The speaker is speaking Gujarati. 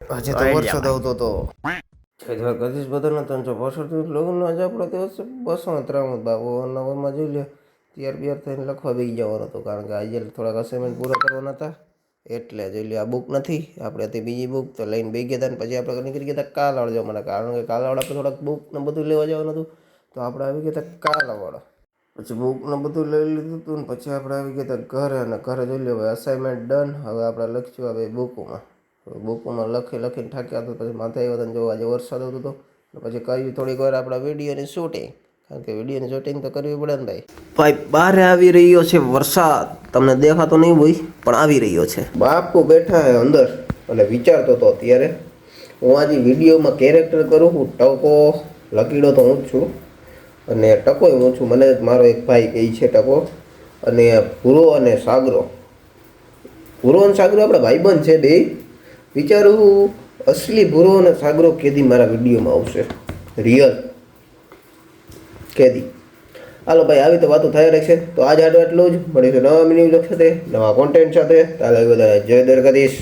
આજે તો વરસાદ આવતો હતો કદીશ બધાને 365 લોકોનો આજે આપણો દિવસ 293 બાબુ નવરમાં જોઈ લે તૈયાર બિયાર થઈને લખવા બેસી જવાનો હતો કારણ કે આજે થોડાક અસાઇનમેન્ટ પૂરા કરવાના હતા એટલે જોઈ લે આ બુક નથી આપણે હતી બીજી બુક તો લઈને બેસી ગયા હતા ને પછી આપણે નીકળી ગયા હતા કાલાવાડ જવા માટે કારણ કે કાલાવાડ આપણે થોડાક બુક ને બધું લેવા જવાનું હતું તો આપણે આવી ગયા હતા કાલાવાડ પછી બુક ને બધું લઈ લીધું હતું ને પછી આપણે આવી ગયા હતા ઘરે અને ઘરે જોઈ લે હવે અસાઇનમેન્ટ ડન હવે આપણે લખશું હવે બુકમાં લખીને થાક્યા તો પછી માથે આવ્યા હતા જો આજે વરસાદ આવતો હતો પછી કર્યું થોડીક વાર આપણા વિડીયોની શૂટિંગ કારણ કે વિડીયોની શૂટિંગ તો કરવી પડે ને ભાઈ બહાર આવી રહ્યો છે વરસાદ તમને દેખાતો નહીં હોય પણ આવી રહ્યો છે બાપુ બેઠા હે અંદર અને વિચારતો હતો અત્યારે હું આજે વિડીયોમાં કેરેક્ટર કરું હું ટકો લકીડો તો હું જ છું અને ટકોય હું છું મને મારો એક ભાઈ કહે છે ટકો અને ભૂરો અને સાગરો આપણા ભાઈબંધ છે બે વિચારું અસલી ભૂરો અને સાગરો કેદી મારા વિડીયોમાં આવશે રિયલ કેદી હાલો ભાઈ આવી તો વાતો થાય રહેશે તો આજ આટલું જ મળીશું નવા ન્યૂઝ સાથે નવા કોન્ટેન્ટ સાથે તાલે બધા જય દ્વારકાધીશ.